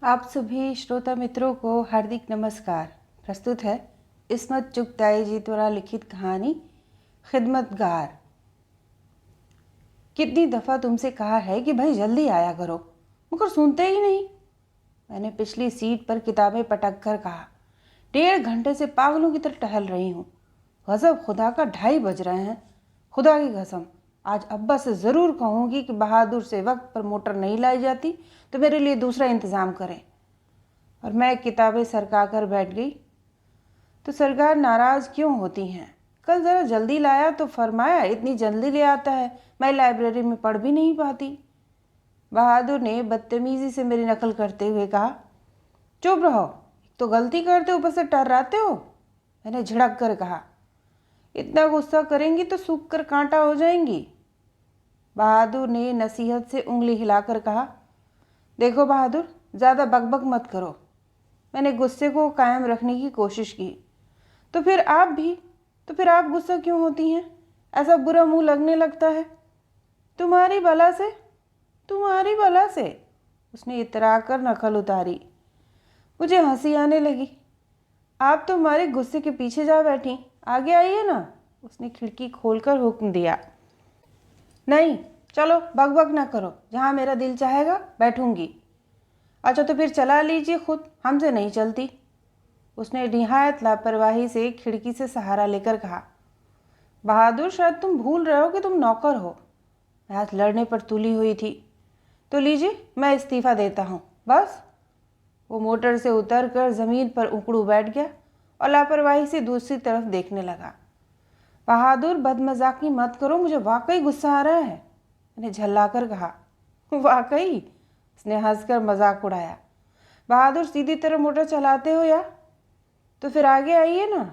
आप सभी श्रोता मित्रों को हार्दिक नमस्कार। प्रस्तुत है इस्मत चुगताई जी द्वारा लिखित कहानी खिदमतगार। कितनी दफ़ा तुमसे कहा है कि भाई जल्दी आया करो, मगर सुनते ही नहीं। मैंने पिछली सीट पर किताबें पटक कर कहा। 1.5 घंटे से पागलों की तरह टहल रही हूँ। गज़ब, खुदा का 2:30 बज रहे हैं। खुदा की कसम, आज अब्बा से ज़रूर कहूँगी कि बहादुर से वक्त पर मोटर नहीं लाई जाती तो मेरे लिए दूसरा इंतज़ाम करें। और मैं किताबें सरका कर बैठ गई। तो सरकार नाराज़ क्यों होती हैं? कल ज़रा जल्दी लाया तो फरमाया इतनी जल्दी ले आता है, मैं लाइब्रेरी में पढ़ भी नहीं पाती। बहादुर ने बदतमीज़ी से मेरी नकल करते हुए कहा, चुप रहो, तो गलती करते ऊपर से टर्राते हो। मैंने झिड़क कर कहा, इतना गुस्सा करेंगी तो सूख कर कांटा हो जाएंगी। बहादुर ने नसीहत से उंगली हिलाकर कहा, देखो बहादुर, ज़्यादा बकबक मत करो। मैंने गुस्से को कायम रखने की कोशिश की। तो फिर आप गुस्सा क्यों होती हैं? ऐसा बुरा मुंह लगने लगता है। तुम्हारी भला से। उसने इतरा कर नकल उतारी। मुझे हंसी आने लगी। आप तो हमारे गुस्से के पीछे जा बैठी, आगे आइए ना। उसने खिड़की खोलकर हुक्म दिया। नहीं, चलो बकबक ना करो, जहाँ मेरा दिल चाहेगा बैठूंगी। अच्छा तो फिर चला लीजिए खुद, हमसे नहीं चलती। उसने निहायत लापरवाही से खिड़की से सहारा लेकर कहा। बहादुर, शायद तुम भूल रहे हो कि तुम नौकर हो। मैं आज लड़ने पर तुली हुई थी। तो लीजिए, मैं इस्तीफ़ा देता हूँ, बस। वो मोटर से उतर कर ज़मीन पर उकड़ू बैठ गया और लापरवाही से दूसरी तरफ देखने लगा। बहादुर, बदमजाकी मत करो, मुझे वाकई गुस्सा आ रहा है। मैंने झल्लाकर कहा। वाकई? उसने हंसकर मजाक उड़ाया। बहादुर, सीधी तरफ मोटर चलाते हो या? तो फिर आगे आइए ना।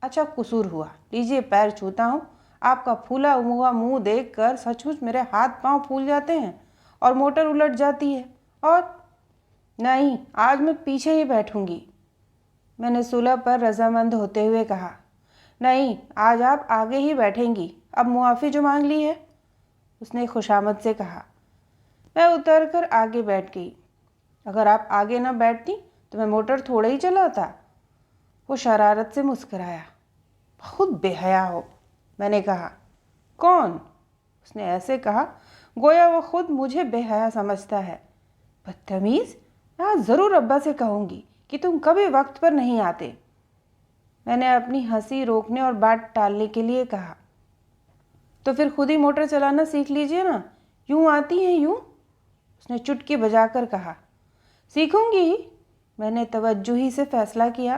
अच्छा कसूर हुआ, लीजिए पैर छूता हूँ। आपका फूला हुआ मुंह देखकर सचमुच मेरे हाथ पांव फूल जाते हैं और मोटर उलट जाती है। और नहीं, आज मैं पीछे ही बैठूंगी। मैंने सुलह पर रजामंद होते हुए कहा। नहीं, आज आप आगे ही बैठेंगी, अब मुआफ़ी जो मांग ली है। उसने खुशामद से कहा। मैं उतर कर आगे बैठ गई। अगर आप आगे न बैठती तो मैं मोटर थोड़े ही चलाता। वो शरारत से मुस्कुराया। बहुत बेहया हो, मैंने कहा। कौन? उसने ऐसे कहा गोया वो खुद मुझे बेहया समझता है। बदतमीज़, मैं आज ज़रूर अब्बा से कहूँगी कि तुम कभी वक्त पर नहीं आते। मैंने अपनी हंसी रोकने और बात टालने के लिए कहा। तो फिर खुद ही मोटर चलाना सीख लीजिए ना, यूँ आती हैं यूँ। उसने चुटकी बजाकर कहा। सीखूंगी ही, मैंने तवज्जुही से फैसला किया।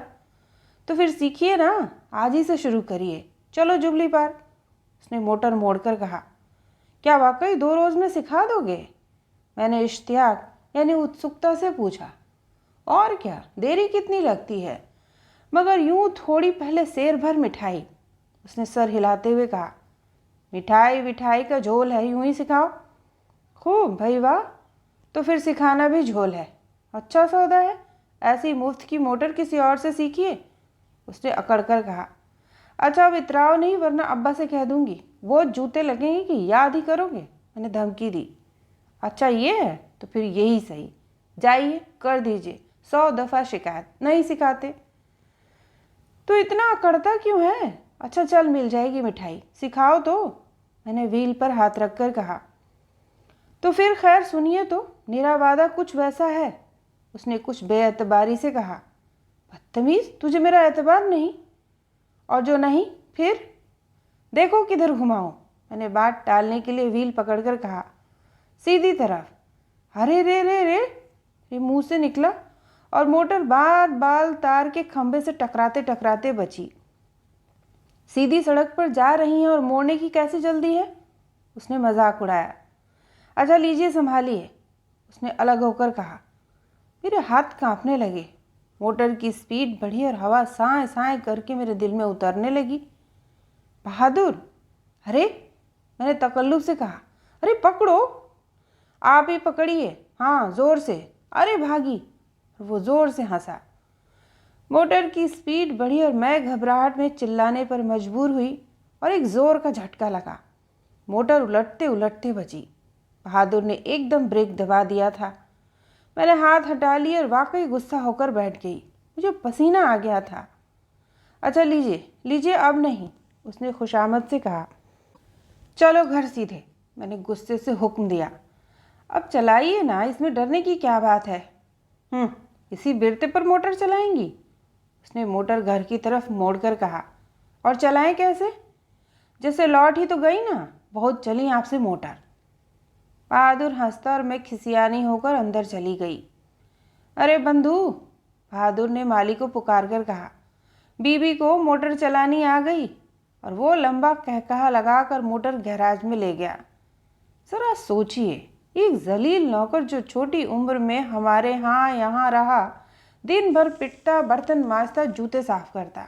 तो फिर सीखिए ना, आज ही से शुरू करिए। चलो जुबली पार। उसने मोटर मोड़कर कहा। क्या वाकई 2 रोज़ में सिखा दोगे? मैंने इश्तियाक यानी उत्सुकता से पूछा। और क्या, देरी कितनी लगती है? मगर यूं थोड़ी, पहले शेर भर मिठाई। उसने सर हिलाते हुए कहा। मिठाई विठाई का झोल है, यूं ही सिखाओ। खूब भाई, वाह। तो फिर सिखाना भी झोल है। अच्छा सौदा है, ऐसी मुफ्त की मोटर किसी और से सीखिए। उसने अकड़ कर कहा। अच्छा अब इतराओ नहीं, वरना अब्बा से कह दूंगी, वो जूते लगेंगे कि याद ही करोगे। मैंने धमकी दी। अच्छा ये है, तो फिर यही सही, जाइए कर दीजिए। 100 दफ़ा शिकायत, नहीं सिखाते। तो इतना अकड़ता क्यों है? अच्छा चल, मिल जाएगी मिठाई, सिखाओ तो। मैंने व्हील पर हाथ रखकर कहा। तो फिर खैर सुनिए तो, मेरा वादा कुछ वैसा है। उसने कुछ बेएतबारी से कहा। बदतमीज़, तुझे मेरा एतबार नहीं? और जो नहीं फिर देखो किधर घुमाऊं। मैंने बात टालने के लिए व्हील पकड़कर कहा। सीधी तरफ। अरे रे रे रे, ये मुंह से निकला और मोटर बार बाल तार के खंभे से टकराते टकराते बची। सीधी सड़क पर जा रही हैं और मोड़ने की कैसी जल्दी है? उसने मजाक उड़ाया। अच्छा लीजिए संभालिए, उसने अलग होकर कहा। मेरे हाथ कांपने लगे। मोटर की स्पीड बढ़ी और हवा साए साए करके मेरे दिल में उतरने लगी। बहादुर, अरे, मैंने तकल्लुफ़ से कहा। अरे पकड़ो। आप ही पकड़िए, हाँ ज़ोर से। अरे भागी। वो ज़ोर से हंसा। मोटर की स्पीड बढ़ी और मैं घबराहट में चिल्लाने पर मजबूर हुई और एक ज़ोर का झटका लगा। मोटर उलटते उलटते बची। बहादुर ने एकदम ब्रेक दबा दिया था। मैंने हाथ हटा लिया और वाकई गुस्सा होकर बैठ गई। मुझे पसीना आ गया था। अच्छा लीजिए लीजिए, अब नहीं, उसने खुशामद से कहा। चलो घर सीधे, मैंने गुस्से से हुक्म दिया। अब चलाइए ना, इसमें डरने की क्या बात है। इसी बिरते पर मोटर चलाएंगी? उसने मोटर घर की तरफ मोड़कर कहा। और चलाएं कैसे? जैसे लौट ही तो गई ना, बहुत चली आपसे मोटर। बहादुर हंसता और मैं खिसियानी होकर अंदर चली गई। अरे बंधु, बहादुर ने माली को पुकार कर कहा, बीबी को मोटर चलानी आ गई। और वो लंबा कहकहा लगाकर मोटर गैराज में ले गया। जरा सोचिए, एक जलील नौकर जो छोटी उम्र में हमारे यहाँ रहा, दिन भर पिटता, बर्तन मांजता, जूते साफ करता,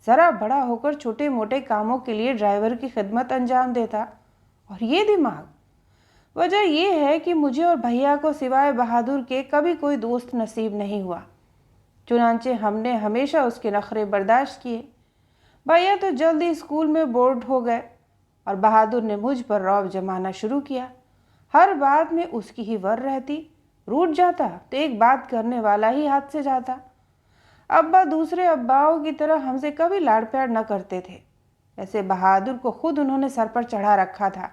ज़रा बड़ा होकर छोटे मोटे कामों के लिए ड्राइवर की खिदमत अंजाम देता। और ये दिमाग। वजह यह है कि मुझे और भैया को सिवाय बहादुर के कभी कोई दोस्त नसीब नहीं हुआ। चुनांचे हमने हमेशा उसके नखरे बर्दाश्त किए। भैया तो जल्दी स्कूल में बोर्ड हो गए और बहादुर ने मुझ पर रौब जमाना शुरू किया। हर बात में उसकी ही वर रहती। रूठ जाता तो एक बात करने वाला ही हाथ से जाता। अब्बा दूसरे अब्बाओं की तरह हमसे कभी लाड़ प्यार न करते थे। ऐसे बहादुर को खुद उन्होंने सर पर चढ़ा रखा था।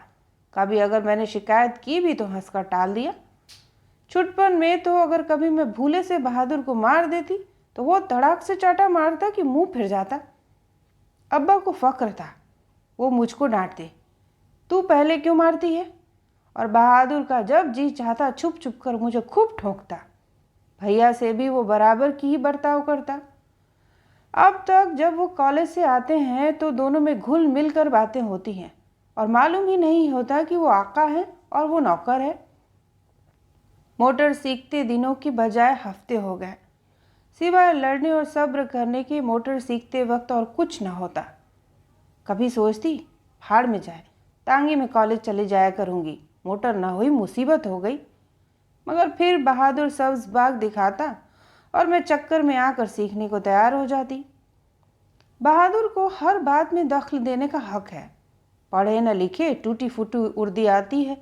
कभी अगर मैंने शिकायत की भी तो हंसकर टाल दिया। छुटपन में तो अगर कभी मैं भूले से बहादुर को मार देती तो वो तड़ाक से चाटा मारता कि मुंह फिर जाता। अब्बा को फक्र था, वो मुझको डांटते, तू पहले क्यों मारती है? और बहादुर का जब जी चाहता छुप छुप कर मुझे खूब ठोंकता। भैया से भी वो बराबर की ही बर्ताव करता। अब तक जब वो कॉलेज से आते हैं तो दोनों में घुल मिल कर बातें होती हैं और मालूम ही नहीं होता कि वो आका है और वो नौकर है। मोटर सीखते दिनों की बजाय हफ्ते हो गए। सिवाय लड़ने और सब्र करने के मोटर सीखते वक्त और कुछ न होता। कभी सोचती भाड़ में जाए, टांगी में कॉलेज चले जाया करूँगी, मोटर न हुई मुसीबत हो गई। मगर फिर बहादुर सब्ज बाग दिखाता और मैं चक्कर में आकर सीखने को तैयार हो जाती। बहादुर को हर बात में दखल देने का हक है। पढ़े न लिखे, टूटी फूटी उर्दू आती है,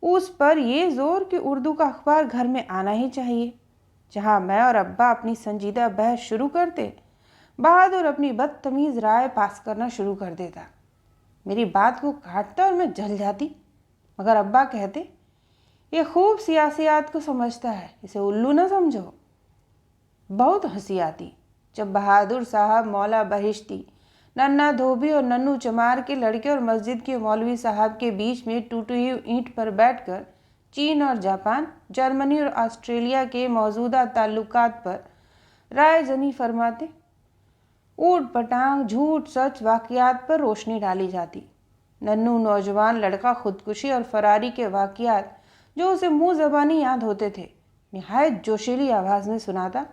उस पर ये जोर कि उर्दू का अखबार घर में आना ही चाहिए। जहाँ मैं और अब्बा अपनी संजीदा बहस शुरू करते, बहादुर अपनी बदतमीज़ राय पास करना शुरू कर देता। मेरी बात को काटता और मैं जल जाती। मगर अब्बा कहते, ये खूब सियासियात को समझता है, इसे उल्लू न समझो। बहुत हंसी आती जब बहादुर साहब, मौला बहिश्ती, नन्ना धोबी और नन्नू चमार के लड़के और मस्जिद के मौलवी साहब के बीच में टूटी हुई ईंट पर बैठकर चीन और जापान, जर्मनी और ऑस्ट्रेलिया के मौजूदा ताल्लुकात पर राय जनी फरमाते। ऊट पटांग, झूठ सच वाक़ियात पर रोशनी डाली जाती। नन्नू नौजवान लड़का खुदकुशी और फरारी के वाक़ियात जो उसे मुँह ज़बानी याद होते थे, निहायत जोशीली आवाज़ में सुनाता।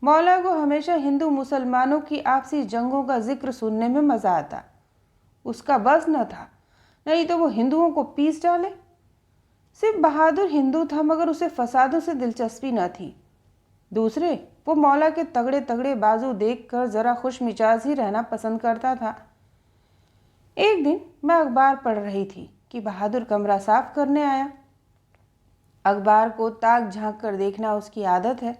मौला को हमेशा हिंदू मुसलमानों की आपसी जंगों का जिक्र सुनने में मज़ा आता। उसका बस न था, नहीं तो वो हिंदुओं को पीस डाले। सिर्फ बहादुर हिंदू था मगर उसे फसादों से दिलचस्पी न थी। दूसरे, वो मौला के तगड़े तगड़े बाजू देखकर ज़रा खुश मिजाज ही रहना पसंद करता था। एक दिन मैं अखबार पढ़ रही थी कि बहादुर कमरा साफ करने आया। अखबार को ताक झांक कर देखना उसकी आदत है।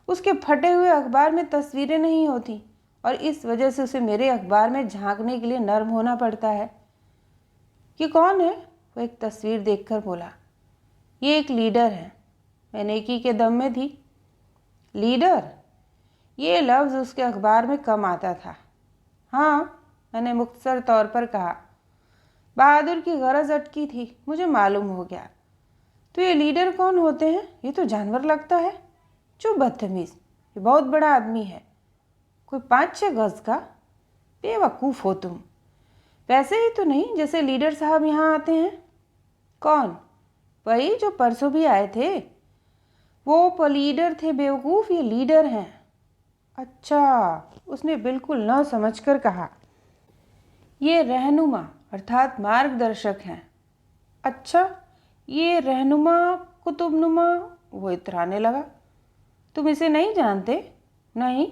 उसके फटे हुए अखबार में तस्वीरें नहीं होती और इस वजह से उसे मेरे अखबार में झांकने के लिए नर्म होना पड़ता है। ये कौन है? वो एक तस्वीर देखकर बोला। ये एक लीडर है। मैं नेकी के दम में थी। लीडर, ये लफ्ज़ उसके अखबार में कम आता था। हाँ, मैंने मुख्तसर तौर पर कहा। बहादुर की गरज अटकी थी, मुझे मालूम हो गया। तो ये लीडर कौन होते हैं? ये तो जानवर लगता है। चुप बदतमीज़, ये बहुत बड़ा आदमी है, कोई 5-6 गज का। बेवकूफ़ हो तुम। वैसे ही तो नहीं जैसे लीडर साहब यहाँ आते हैं। कौन? वही जो परसों भी आए थे। वो लीडर थे बेवकूफ़, ये लीडर हैं। अच्छा, उसने बिल्कुल न समझकर कहा। ये रहनुमा अर्थात मार्गदर्शक हैं। अच्छा, ये रहनुमा कुतुबनुमा। वो इतराने लगा। तुम इसे नहीं जानते? नहीं,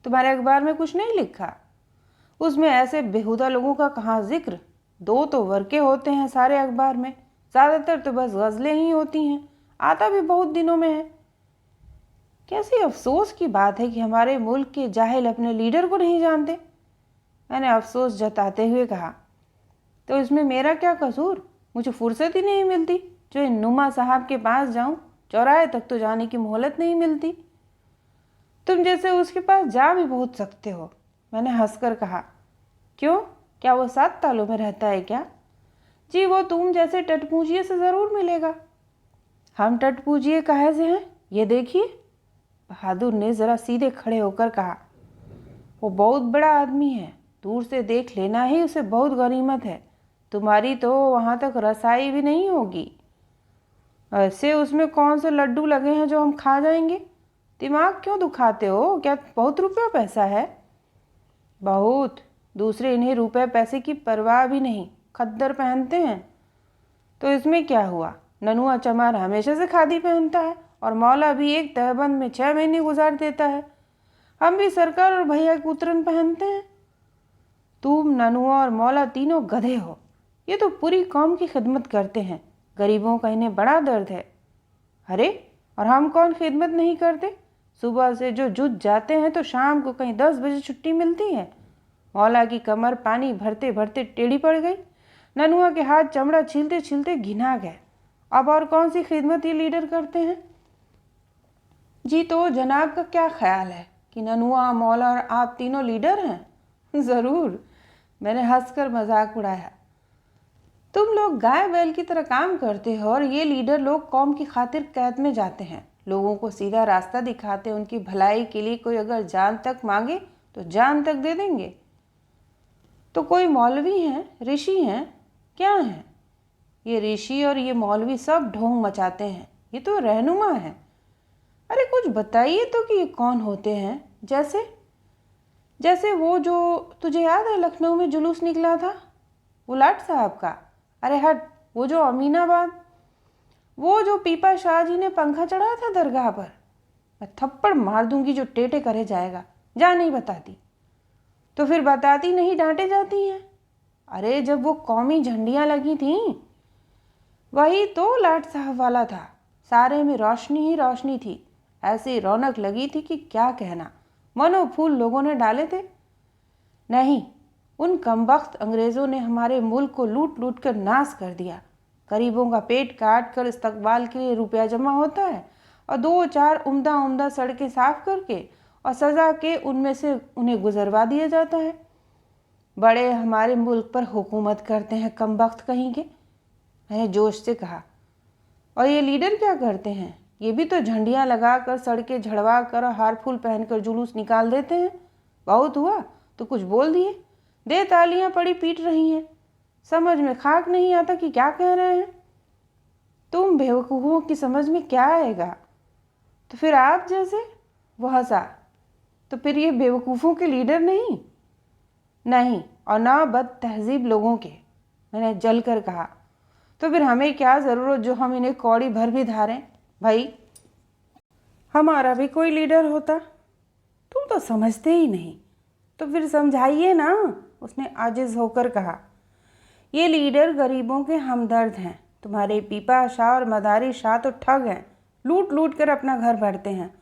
तुम्हारे अखबार में कुछ नहीं लिखा? उसमें ऐसे बेहुदा लोगों का कहाँ जिक्र। 2 तो वर्के होते हैं सारे अखबार में, ज़्यादातर तो बस गज़लें ही होती हैं। आता भी बहुत दिनों में है। कैसी अफसोस की बात है कि हमारे मुल्क के जाहिल अपने लीडर को नहीं जानते। मैंने अफसोस जताते हुए कहा, तो इसमें मेरा क्या कसूर? मुझे फुर्सत ही नहीं मिलती जो इन नुमा साहब के पास जाऊं। चौराहे तक तो जाने की मोहलत नहीं मिलती। तुम जैसे उसके पास जा भी बहुत सकते हो। मैंने हंसकर कहा, क्यों, क्या वो 7 तालों में रहता है क्या? जी, वो तुम जैसे टटपूजिए से ज़रूर मिलेगा। हम टटपूजिए काहे से हैं, ये देखिए। बहादुर ने ज़रा सीधे खड़े होकर कहा, वो बहुत बड़ा आदमी है, दूर से देख लेना ही उसे बहुत गनीमत है। तुम्हारी तो वहाँ तक रसाई भी नहीं होगी। ऐसे उसमें कौन से लड्डू लगे हैं जो हम खा जाएंगे? दिमाग क्यों दुखाते हो? क्या बहुत रुपया पैसा है? बहुत। दूसरे इन्हें रुपए पैसे की परवाह भी नहीं, खद्दर पहनते हैं। तो इसमें क्या हुआ? ननुआ चमार हमेशा से खादी पहनता है और मौला भी एक तहबंद में 6 महीने गुजार देता है। हम भी सरकार और भैया की उतरन पहनते हैं। तुम, ननुआ और मौला तीनों गधे हो। ये तो पूरी कौम की खिदमत करते हैं। गरीबों का इन्हें बड़ा दर्द है। अरे, और हम कौन खिदमत नहीं करते? सुबह से जो जुट जाते हैं तो शाम को कहीं 10 बजे छुट्टी मिलती है। मौला की कमर पानी भरते भरते टेढ़ी पड़ गई। ननुआ के हाथ चमड़ा छीलते छीलते घिना गए। अब और कौन सी खिदमत ये लीडर करते हैं? जी, तो जनाब का क्या ख्याल है कि ननुआ, मौला और आप तीनों लीडर हैं? ज़रूर, मैंने हंसकर मजाक उड़ाया। तुम लोग गाय बैल की तरह काम करते हो और ये लीडर लोग कौम की खातिर कैद में जाते हैं, लोगों को सीधा रास्ता दिखाते, उनकी भलाई के लिए कोई अगर जान तक मांगे तो जान तक दे देंगे। तो कोई मौलवी हैं, ऋषि हैं, क्या हैं? ये ऋषि और ये मौलवी सब ढोंग मचाते हैं। ये तो रहनुमा है। अरे कुछ बताइए तो कि ये कौन होते हैं? जैसे जैसे वो जो तुझे याद है लखनऊ में जुलूस निकला था, उलाट साहब का। अरे हट, वो जो अमीनाबाद, वो जो पीपा शाह जी ने पंखा चढ़ाया था दरगाह पर। मैं थप्पड़ मार दूंगी जो टेटे करे जाएगा। जा, नहीं बताती। तो फिर बताती नहीं, डांटे जाती हैं। अरे जब वो कौमी झंडियाँ लगी थीं, वही तो लाट साहब वाला था। सारे में रोशनी ही रोशनी थी। ऐसी रौनक लगी थी कि क्या कहना। मनो फूल लोगों ने डाले थे। नहीं, उन कमबख्त अंग्रेज़ों ने हमारे मुल्क को लूट लूट कर नाश कर दिया। गरीबों का पेट काट कर इस्तकबाल के लिए रुपया जमा होता है और 2-4 उम्दा उम्दा सड़कें साफ करके और सज़ा के उनमें से उन्हें गुजरवा दिया जाता है। बड़े हमारे मुल्क पर हुकूमत करते हैं कमबख्त कहीं के। मैंने जोश से कहा, और ये लीडर क्या करते हैं? ये भी तो झंडियाँ लगा कर, सड़कें झड़वा कर और हार फूल पहनकर जुलूस निकाल देते हैं। बहुत हुआ तो कुछ बोल दिए, दे तालियां पड़ी पीट रही हैं। समझ में खाक नहीं आता कि क्या कह रहे हैं। तुम बेवकूफ़ों की समझ में क्या आएगा? तो फिर आप जैसे, वो हंसा, तो फिर ये बेवकूफ़ों के लीडर नहीं? नहीं, और ना बद तहजीब लोगों के। मैंने जल कर कहा, तो फिर हमें क्या ज़रूरत जो हम इन्हें कौड़ी भर भी धारें? भाई, हमारा भी कोई लीडर होता। तुम तो समझते ही नहीं। तो फिर समझाइए ना, उसने आजिज़ होकर कहा। ये लीडर गरीबों के हमदर्द हैं। तुम्हारे पीपा शाह और मदारी शाह तो ठग हैं, लूट लूट कर अपना घर भरते हैं,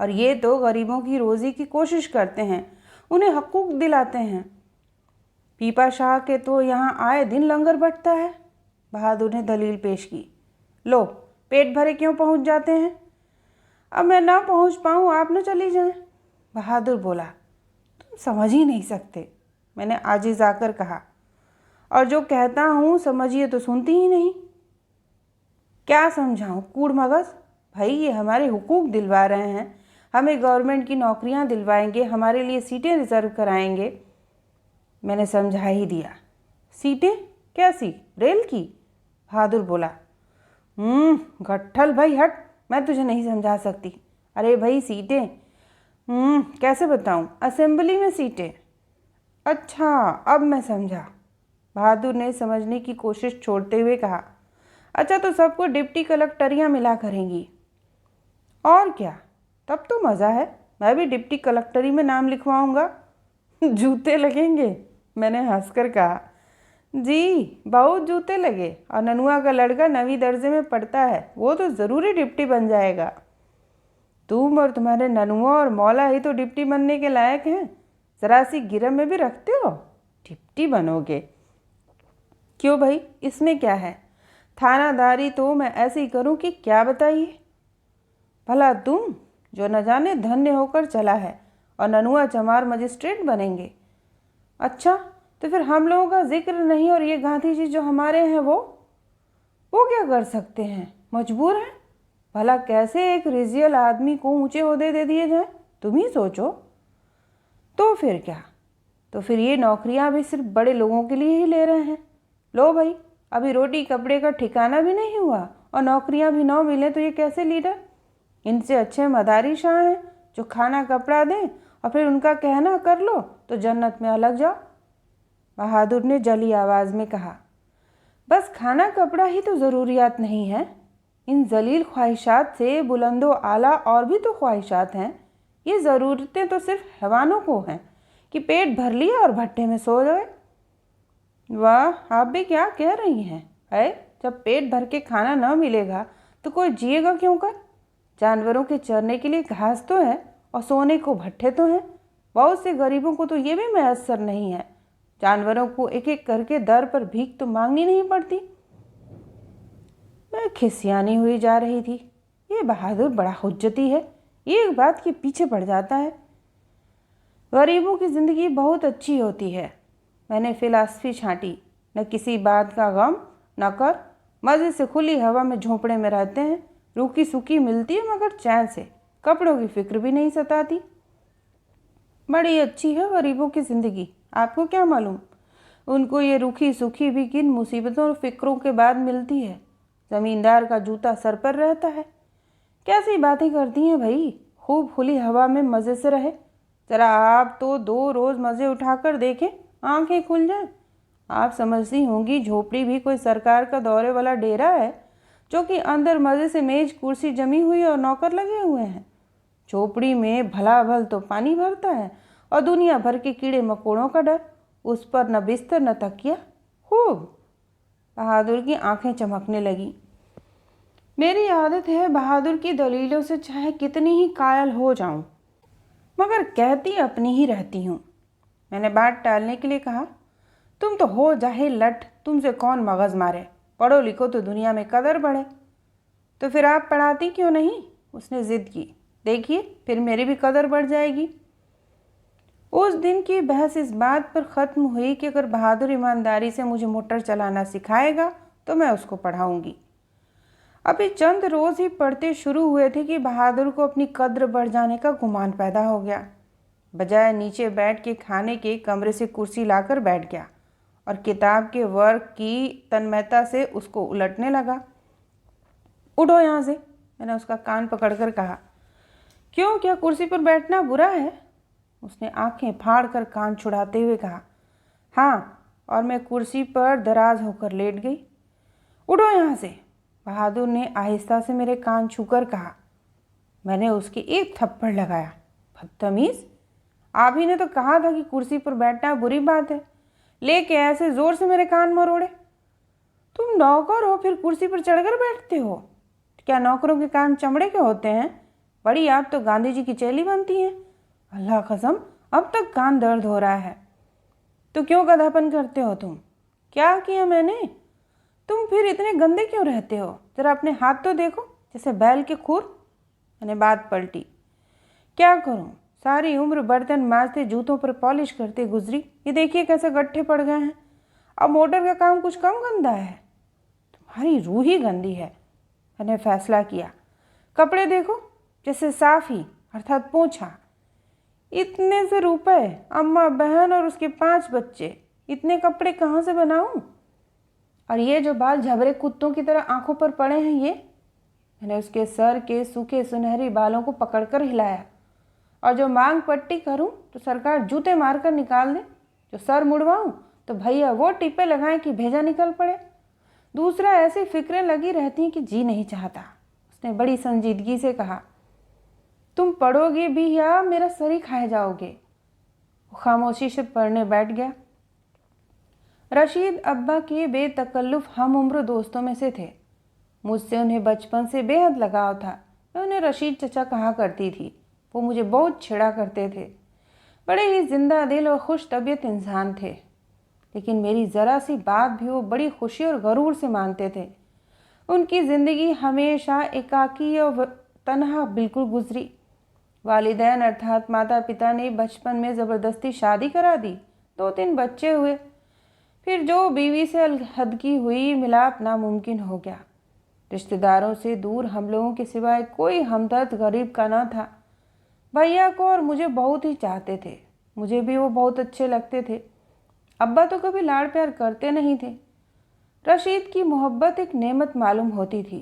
और ये तो गरीबों की रोज़ी की कोशिश करते हैं, उन्हें हकूक़ दिलाते हैं। पीपा शाह के तो यहाँ आए दिन लंगर बंटता है। बहादुर ने दलील पेश की। लो, पेट भरे क्यों पहुँच जाते हैं? अब मैं ना पहुँच पाऊँ, आप न चली जाएं। बहादुर बोला, तुम समझ ही नहीं सकते। मैंने आजिज़ आकर कहा, और जो कहता हूँ समझिए तो सुनती ही नहीं। क्या समझाऊँ, कूड़ मगज़? भाई, ये हमारे हुकूक दिलवा रहे हैं, हमें गवर्नमेंट की नौकरियाँ दिलवाएंगे, हमारे लिए सीटें रिज़र्व कराएंगे। मैंने समझा ही दिया। सीटें? कैसी? रेल की? बहादुर बोला, गट्ठल भाई हट, मैं तुझे नहीं समझा सकती। अरे भाई, सीटें, कैसे बताऊँ? असेंबली में सीटें। अच्छा, अब मैं समझा। बहादुर ने समझने की कोशिश छोड़ते हुए कहा, अच्छा तो सबको डिप्टी कलेक्टरियाँ मिला करेंगी। और क्या, तब तो मज़ा है। मैं भी डिप्टी कलेक्टरी में नाम लिखवाऊँगा। जूते लगेंगे, मैंने हंसकर कहा। जी बहुत जूते लगे, और ननुआ का लड़का 9वीं दर्जे में पढ़ता है, वो तो ज़रूरी डिप्टी बन जाएगा। तुम और तुम्हारे ननुआ और मौला ही तो डिप्टी बनने के लायक हैं। ज़रा सी गिरह में भी रखते हो, डिप्टी बनोगे। क्यों भाई, इसमें क्या है? थानादारी तो मैं ऐसे ही करूं कि क्या बताइए। भला तुम जो न जाने धन्य होकर चला है, और ननुआ चमार मजिस्ट्रेट बनेंगे। अच्छा, तो फिर हम लोगों का जिक्र नहीं, और ये गांधी जी जो हमारे हैं वो क्या कर सकते हैं? मजबूर हैं। भला कैसे एक रिजियल आदमी को ऊंचे ओहदे दे दिए जाए, तुम ही सोचो। तो फिर क्या? तो फिर ये नौकरियां भी सिर्फ बड़े लोगों के लिए ही ले रहे हैं। लो भाई, अभी रोटी कपड़े का ठिकाना भी नहीं हुआ और नौकरियां भी ना मिले तो ये कैसे लीडर? इनसे अच्छे मदारी शाह हैं जो खाना कपड़ा दें और फिर उनका कहना कर लो तो जन्नत में अलग जाओ। बहादुर ने जली आवाज़ में कहा, बस खाना कपड़ा ही तो ज़रूरियात नहीं है। इन जलील ख्वाहिशात से बुलंदो आला और भी तो ख्वाहिशात हैं। ये ज़रूरतें तो सिर्फ हैवानों को हैं कि पेट भर लिया और भट्टे में सो गए। वाह, आप भी क्या कह रही हैं? है, जब पेट भर के खाना न मिलेगा तो कोई जिएगा क्यों कर? जानवरों के चरने के लिए घास तो है और सोने को भट्ठे तो हैं। बहुत से गरीबों को तो ये भी मैसर नहीं है। जानवरों को एक एक करके दर पर भीख तो मांगनी नहीं पड़ती। मैं खिसियानी हुई जा रही थी। ये बहादुर बड़ा हुज्जती है, ये एक बात के पीछे पड़ जाता है। गरीबों की ज़िंदगी बहुत अच्छी होती है। मैंने फिलासफी छांटी। न किसी बात का गम न कर, मज़े से खुली हवा में झोंपड़े में रहते हैं। रूखी सूखी मिलती है मगर चैन से, कपड़ों की फिक्र भी नहीं सताती। बड़ी अच्छी है गरीबों की ज़िंदगी। आपको क्या मालूम, उनको ये रूखी सूखी भी किन मुसीबतों और फिक्रों के बाद मिलती है। ज़मींदार का जूता सर पर रहता है। कैसी बातें करती हैं भाई, खूब खुली हवा में मज़े से रहे। ज़रा आप तो 2 रोज़ मज़े उठाकर देखें, आंखें खुल जाएं। आप समझती होंगी झोपड़ी भी कोई सरकार का दौरे वाला डेरा है जो कि अंदर मज़े से मेज कुर्सी जमी हुई और नौकर लगे हुए हैं। झोपड़ी में भला भल तो पानी भरता है और दुनिया भर के कीड़े मकोड़ों का डर। उस पर न बिस्तर न तकिया। खूब। बहादुर की आंखें चमकने लगी। मेरी आदत है बहादुर की दलीलों से चाहे कितनी ही कायल हो जाऊं, मगर कहती अपनी ही रहती हूँ। मैंने बात टालने के लिए कहा, तुम तो हो जाहिल लट, तुमसे कौन मगज मारे। पढ़ो लिखो तो दुनिया में कदर बढ़े। तो फिर आप पढ़ाती क्यों नहीं? उसने ज़िद की। देखिए, फिर मेरी भी कदर बढ़ जाएगी। उस दिन की बहस इस बात पर ख़त्म हुई कि अगर बहादुर ईमानदारी से मुझे मोटर चलाना सिखाएगा तो मैं उसको पढ़ाऊंगी। अभी चंद रोज़ ही पढ़ते शुरू हुए थे कि बहादुर को अपनी कद्र बढ़ जाने का गुमान पैदा हो गया। बजाय नीचे बैठ के खाने के कमरे से कुर्सी लाकर बैठ गया और किताब के वर्क की तन्मयता से उसको उलटने लगा। उठो यहाँ से, मैंने उसका कान पकड़कर कहा। क्यों, क्या कुर्सी पर बैठना बुरा है? उसने आंखें फाड़ कर कान छुड़ाते हुए कहा। हाँ, और मैं कुर्सी पर दराज होकर लेट गई। उठो यहाँ से, बहादुर ने आहिस्ता से मेरे कान छूकर कहा। मैंने उसके एक थप्पड़ लगाया। बदतमीज़, आप ही ने तो कहा था कि कुर्सी पर बैठना बुरी बात है, लेके ऐसे ज़ोर से मेरे कान मरोड़े। तुम नौकर हो फिर कुर्सी पर चढ़कर बैठते हो? क्या नौकरों के कान चमड़े के होते हैं? बड़ी आप तो गांधी जी की चेली बनती हैं। अल्लाह कसम, अब तक कान दर्द हो रहा है। तो क्यों गधापन करते हो तुम? क्या किया मैंने? तुम फिर इतने गंदे क्यों रहते हो? जरा अपने हाथ तो देखो, जैसे बैल के खुर। मैंने बात पलटी। क्या करूं, सारी उम्र बर्तन मांजते जूतों पर पॉलिश करते गुजरी। ये देखिए कैसे गड्ढे पड़ गए हैं। अब मोटर का काम कुछ कम गंदा है? तुम्हारी रूह ही गंदी है। मैंने फैसला किया। कपड़े देखो, जैसे साफ ही, अर्थात पोंछा। इतने से रुपए, अम्मा बहन और उसके 5 बच्चे, इतने कपड़े कहाँ से बनाऊं? और ये जो बाल झबरे कुत्तों की तरह आंखों पर पड़े हैं ये? मैंने उसके सर के सूखे सुनहरी बालों को पकड़कर हिलाया। और जो मांग पट्टी करूं तो सरकार जूते मारकर निकाल दे, जो सर मुड़वाऊं तो भैया वो टिप्पे लगाएं कि भेजा निकल पड़े। दूसरा, ऐसी फिक्रें लगी रहती हैं कि जी नहीं चाहता। उसने बड़ी संजीदगी से कहा। तुम पढ़ोगे भी या मेरा सर ही खाए जाओगे? वो खामोशी से पढ़ने बैठ गया। रशीद अब्बा के बेतकल्लुफ़ हम उम्र दोस्तों में से थे। मुझसे उन्हें बचपन से बेहद लगाव था। मैं उन्हें रशीद चचा कहा करती थी। वो मुझे बहुत छिड़ा करते थे। बड़े ही जिंदा दिल और खुश तबीयत इंसान थे, लेकिन मेरी ज़रा सी बात भी वो बड़ी खुशी और गरूर से मानते थे। उनकी ज़िंदगी हमेशा एकाकी और तन्हा बिल्कुल गुजरी। वालिदैन अर्थात माता पिता ने बचपन में ज़बरदस्ती शादी करा दी। 2-3 बच्चे हुए। फिर जो बीवी से अलहदगी हुई, मिलाप नामुमकिन हो गया। रिश्तेदारों से दूर हम लोगों के सिवाय कोई हमदर्द गरीब का ना था। भैया को और मुझे बहुत ही चाहते थे। मुझे भी वो बहुत अच्छे लगते थे। अब्बा तो कभी लाड़ प्यार करते नहीं थे। रशीद की मोहब्बत एक नेमत मालूम होती थी।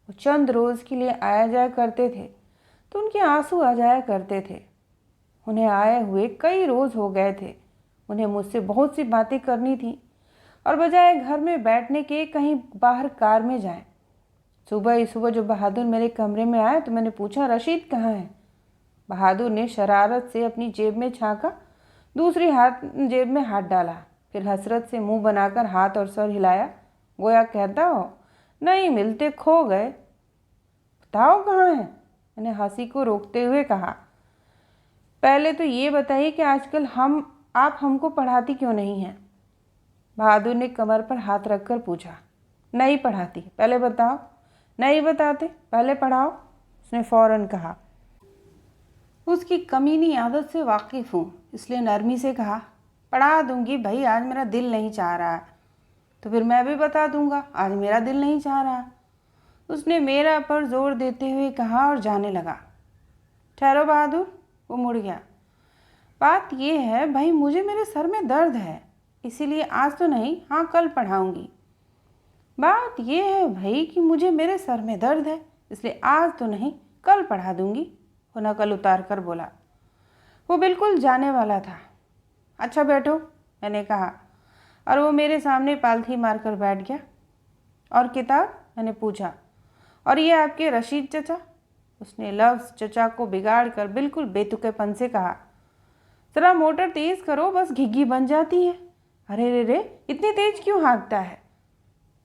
वो चंद रोज़ के लिए आया जाया करते थे तो उनके आंसू आ जाया करते थे। उन्हें आए हुए कई रोज़ हो गए थे। उन्हें मुझसे बहुत सी बातें करनी थी और बजाय घर में बैठने के कहीं बाहर कार में जाएं। सुबह ही सुबह जो बहादुर मेरे कमरे में आया तो मैंने पूछा, रशीद कहाँ है? बहादुर ने शरारत से अपनी जेब में झांका, दूसरी जेब में हाथ डाला, फिर हसरत से मुंह बनाकर हाथ और सर हिलाया, गोया कहता हो नहीं मिलते, खो गए। बताओ कहाँ है? मैंने हंसी को रोकते हुए कहा। पहले तो ये बताइए कि आजकल आप हमको पढ़ाती क्यों नहीं हैं? बहादुर ने कमर पर हाथ रखकर पूछा। नहीं पढ़ाती, पहले बताओ। नहीं बताते, पहले पढ़ाओ, उसने फौरन कहा। उसकी कमीनी आदत से वाकिफ़ हूँ, इसलिए नरमी से कहा, पढ़ा दूंगी भाई, आज मेरा दिल नहीं चाह रहा। तो फिर मैं भी बता दूंगा, आज मेरा दिल नहीं चाह रहा, उसने मेरा पर जोर देते हुए कहा और जाने लगा। ठहरो बहादुर, वो मुड़ गया। बात यह है भाई, मुझे मेरे सर में दर्द है, इसीलिए आज तो नहीं, हाँ कल पढ़ाऊंगी। बात यह है भाई कि मुझे मेरे सर में दर्द है, इसलिए आज तो नहीं, कल पढ़ा दूंगी, वो नकल उतार कर बोला। वो बिल्कुल जाने वाला था। अच्छा बैठो, मैंने कहा, और वो मेरे सामने पालथी मारकर बैठ गया। और किताब? मैंने पूछा। और ये आपके रशीद चचा? उसने लफ्ज़ चचा को बिगाड़ कर बिल्कुल बेतुकेपन से कहा। ज़रा मोटर तेज़ करो, बस घिघी बन जाती है। अरे रे रे, इतनी तेज क्यों हाँकता है?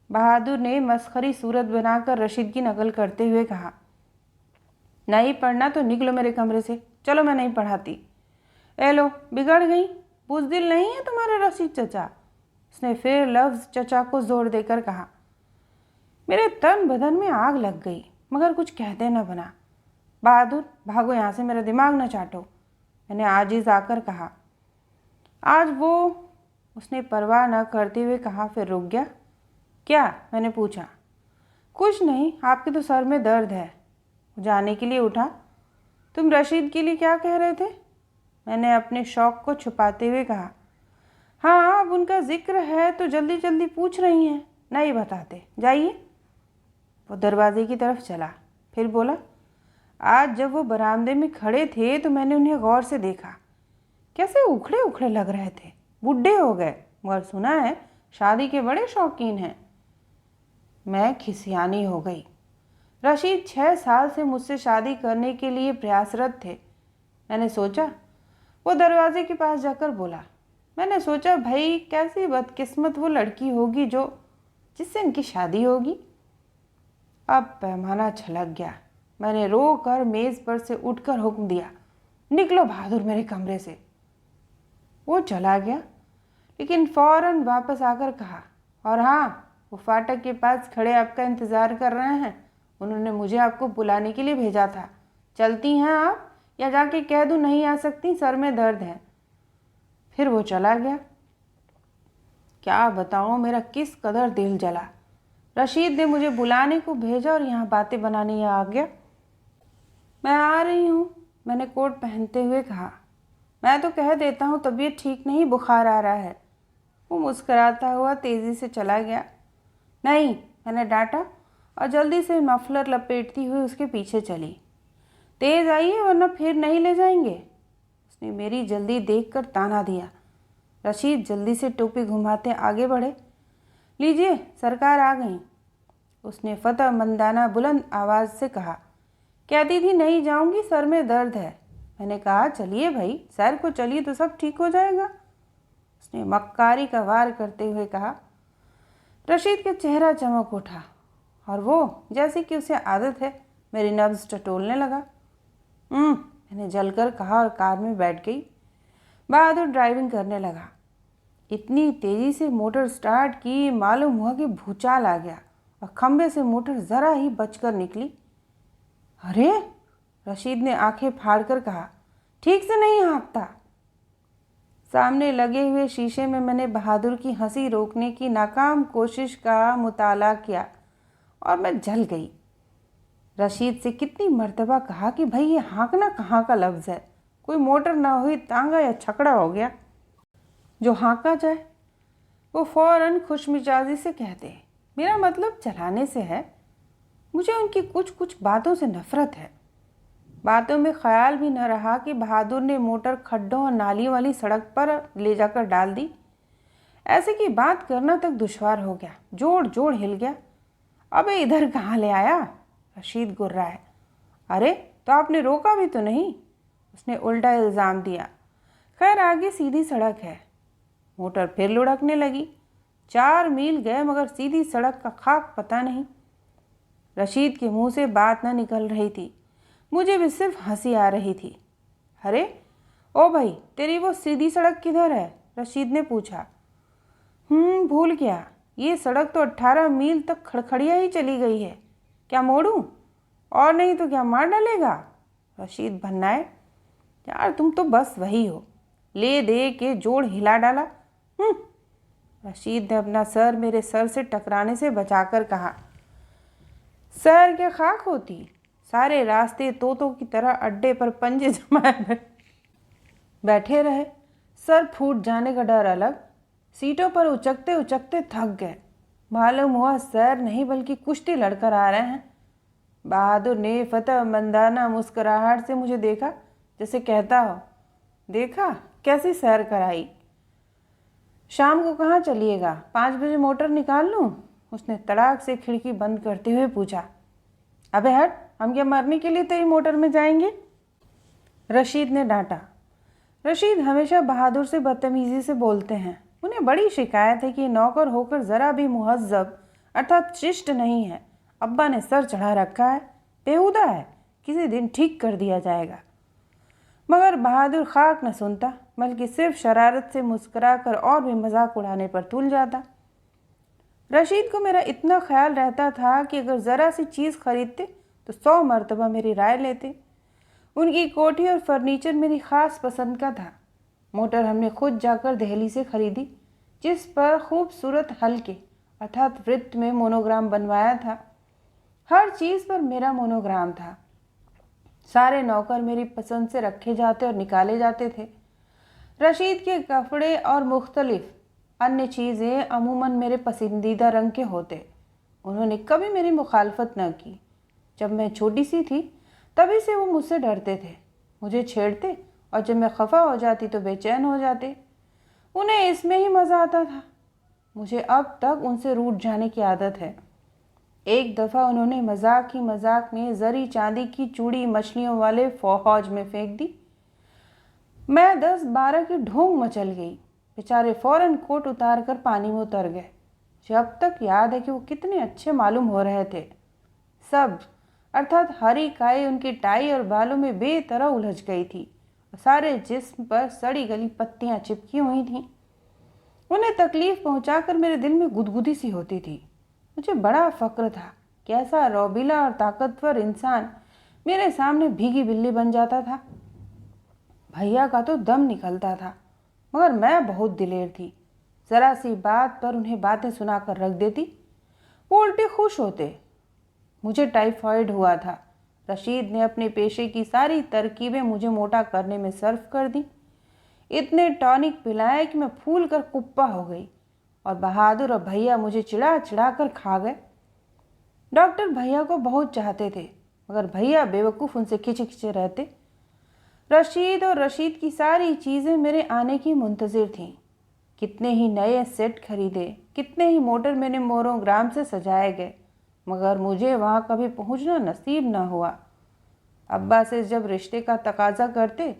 बहादुर ने मस्खरी सूरत बनाकर रशीद की नकल करते हुए कहा। नहीं पढ़ना तो निकलो मेरे कमरे से, चलो मैं नहीं पढ़ाती। ए लो, बिगड़ गई, बुज़दिल नहीं है तुम्हारे रशीद चचा? उसने फिर लफ्ज़ चचा को जोर देकर कहा। मेरे तन बदन में आग लग गई, मगर कुछ कहते न बना। बहादुर भागो यहाँ से, मेरा दिमाग न चाटो, मैंने आजिज़ आकर कहा। आज वो, उसने परवाह न करते हुए कहा, फिर रुक गया। क्या? मैंने पूछा। कुछ नहीं, आपके तो सर में दर्द है। जाने के लिए उठा। तुम रशीद के लिए क्या कह रहे थे? मैंने अपने शौक़ को छुपाते हुए कहा। हाँ, अब उनका जिक्र है तो जल्दी जल्दी पूछ रही हैं, नहीं बताते, जाइए। वो दरवाजे की तरफ चला, फिर बोला, आज जब वो बरामदे में खड़े थे तो मैंने उन्हें गौर से देखा। कैसे उखड़े उखड़े लग रहे थे, बूढ़े हो गए, मगर सुना है शादी के बड़े शौकीन हैं। मैं खिसियानी हो गई। रशीद 6 साल से मुझसे शादी करने के लिए प्रयासरत थे। मैंने सोचा, वो दरवाजे के पास जाकर बोला। मैंने सोचा भाई कैसी बदकिस्मत वो लड़की होगी जिससे इनकी शादी होगी। अब पैमाना छलक गया। मैंने रो कर मेज़ पर से उठकर हुक्म दिया, निकलो बहादुर मेरे कमरे से। वो चला गया, लेकिन फ़ौरन वापस आकर कहा, और हाँ, वो फाटक के पास खड़े आपका इंतज़ार कर रहे हैं। उन्होंने मुझे आपको बुलाने के लिए भेजा था। चलती हैं आप, या जाके कह दूँ नहीं आ सकती, सर में दर्द है। फिर वो चला गया। क्या बताऊँ मेरा किस कदर दिल जला। रशीद ने मुझे बुलाने को भेजा और यहाँ बातें बनाने आ गया। मैं आ रही हूँ, मैंने कोट पहनते हुए कहा। मैं तो कह देता हूँ तबीयत ठीक नहीं, बुखार आ रहा है। वो मुस्कराता हुआ तेज़ी से चला गया। नहीं, मैंने डांटा और जल्दी से मफलर लपेटती हुई उसके पीछे चली। तेज़ आइए वरना फिर नहीं ले जाएंगे, उसने मेरी जल्दी देखकर ताना दिया। रशीद जल्दी से टोपी घुमाते आगे बढ़े। लीजिए, सरकार आ गई, उसने फतह मंदाना बुलंद आवाज़ से कहा। कहती थी नहीं जाऊंगी, सर में दर्द है। मैंने कहा चलिए भाई, सैर को चलिए तो सब ठीक हो जाएगा। उसने मक्कारी का वार करते हुए कहा। रशीद का चेहरा चमक उठा और वो जैसे कि उसे आदत है मेरी नब्ज़ टटोलने लगा। मैंने जलकर कहा और कार में बैठ गई। बहादुर ड्राइविंग करने लगा। इतनी तेज़ी से मोटर स्टार्ट की, मालूम हुआ कि भूचाल आ गया और खंबे से मोटर ज़रा ही बचकर निकली। अरे, रशीद ने आंखें फाड़कर कहा, ठीक से नहीं हाँकता। सामने लगे हुए शीशे में मैंने बहादुर की हंसी रोकने की नाकाम कोशिश का मुताला किया और मैं जल गई। रशीद से कितनी मर्तबा कहा कि भाई ये हाँकना कहाँ का लफ्ज़ है, कोई मोटर ना हुई तांगा या छकड़ा हो गया जो हाँका जाए। वो फ़ौरन खुशमिजाजी से कहते, मेरा मतलब चलाने से है, मुझे उनकी कुछ कुछ बातों से नफ़रत है। बातों में ख्याल भी न रहा कि बहादुर ने मोटर खड्डों और नाली वाली सड़क पर ले जाकर डाल दी। ऐसे की बात करना तक दुश्वार हो गया। जोड़ जोड़ हिल गया। अबे इधर कहाँ ले आया? रशीद गुर्राया। अरे तो आपने रोका भी तो नहीं, उसने उल्टा इल्ज़ाम दिया। खैर आगे सीधी सड़क है। मोटर फिर लुढ़कने लगी। 4 मील गए मगर सीधी सड़क का खाक पता नहीं। रशीद के मुंह से बात न निकल रही थी, मुझे भी सिर्फ हंसी आ रही थी। अरे ओ भाई, तेरी वो सीधी सड़क किधर है? रशीद ने पूछा। भूल गया, ये सड़क तो 18 मील तक खड़खड़िया ही चली गई है। क्या मोड़ूं? और नहीं तो क्या मार डालेगा? रशीद भन्नाए। यार तुम तो बस वही हो, ले दे के जोड़ हिला डाला। रशीद ने अपना सर मेरे सर से टकराने से बचाकर कहा। सर क्या खाक होती, सारे रास्ते तोतों की तरह अड्डे पर पंजे जमाए बैठे रहे। सर फूट जाने का डर अलग। सीटों पर उचकते उचकते थक गए। मालूम हुआ सैर नहीं बल्कि कुश्ती लड़कर आ रहे हैं। बहादुर ने फतह मंदाना मुस्कुराहट से मुझे देखा, जैसे कहता हो, देखा कैसी सैर कराई। शाम को कहाँ चलिएगा? 5 बजे मोटर निकाल लूँ? उसने तड़ाक से खिड़की बंद करते हुए पूछा। अबे हट, हम क्या मरने के लिए तेरी मोटर में जाएंगे? रशीद ने डांटा। रशीद हमेशा बहादुर से बदतमीजी से बोलते हैं। उन्हें बड़ी शिकायत है कि नौकर होकर ज़रा भी मुहज़्ज़ब अर्थात शिष्ट नहीं है। अब्बा ने सर चढ़ा रखा है, बेहुदा है, किसी दिन ठीक कर दिया जाएगा। मगर बहादुर खाक न सुनता, बल्कि सिर्फ शरारत से मुस्कुराकर और भी मजाक उड़ाने पर तुल जाता। रशीद को मेरा इतना ख्याल रहता था कि अगर ज़रा सी चीज़ खरीदते तो 100 मरतबा मेरी राय लेते। उनकी कोठी और फर्नीचर मेरी ख़ास पसंद का था। मोटर हमने खुद जाकर दिल्ली से खरीदी, जिस पर खूबसूरत हल्के अर्थात वृत्त में मोनोग्राम बनवाया था। हर चीज़ पर मेरा मोनोग्राम था। सारे नौकर मेरी पसंद से रखे जाते और निकाले जाते थे। रशीद के कपड़े और मुख्तलिफ अन्य चीज़ें अमूमन मेरे पसंदीदा रंग के होते। उन्होंने कभी मेरी मुखालफत न की। जब मैं छोटी सी थी तभी से वो मुझसे डरते थे, मुझे छेड़ते और जब मैं खफा हो जाती तो बेचैन हो जाते। उन्हें इसमें ही मज़ा आता था। मुझे अब तक उनसे रूठ जाने की आदत है। एक दफ़ा उन्होंने मजाक ही मजाक में जरी चांदी की चूड़ी मछलियों वाले हौज में फेंक दी। मैं 10-12 की ढोंग मचल गई। बेचारे फौरन कोट उतार कर पानी में उतर गए। जब तक याद है कि वो कितने अच्छे मालूम हो रहे थे। सब अर्थात हरी काई उनकी टाई और बालों में बेतरह उलझ गई थी और सारे जिस्म पर सड़ी गली पत्तियां चिपकी हुई थीं। उन्हें तकलीफ पहुंचाकर मेरे दिल में गुदगुदी सी होती थी। मुझे बड़ा फ़क्र था कि ऐसा रौबीला और ताकतवर इंसान मेरे सामने भीगी बिल्ली बन जाता था। भैया का तो दम निकलता था, मगर मैं बहुत दिलेर थी। ज़रा सी बात पर उन्हें बातें सुनाकर रख देती, वो उल्टे खुश होते। मुझे टाइफाइड हुआ था। रशीद ने अपने पेशे की सारी तरकीबें मुझे मोटा करने में सर्फ कर दी। इतने टॉनिक पिलाए कि मैं फूल कर कुप्पा हो गई और बहादुर और भैया मुझे चिढ़ा चिढ़ा कर खा गए। डॉक्टर भैया को बहुत चाहते थे, मगर भैया बेवकूफ़ उनसे खिंचे खिंचे रहते। रशीद और रशीद की सारी चीज़ें मेरे आने की मुंतज़िर थीं। कितने ही नए सेट खरीदे, कितने ही मोटर मेरे मोनोग्राम से सजाए गए, मगर मुझे वहाँ कभी पहुँचना नसीब न हुआ। अब्बा से जब रिश्ते का तकाजा करते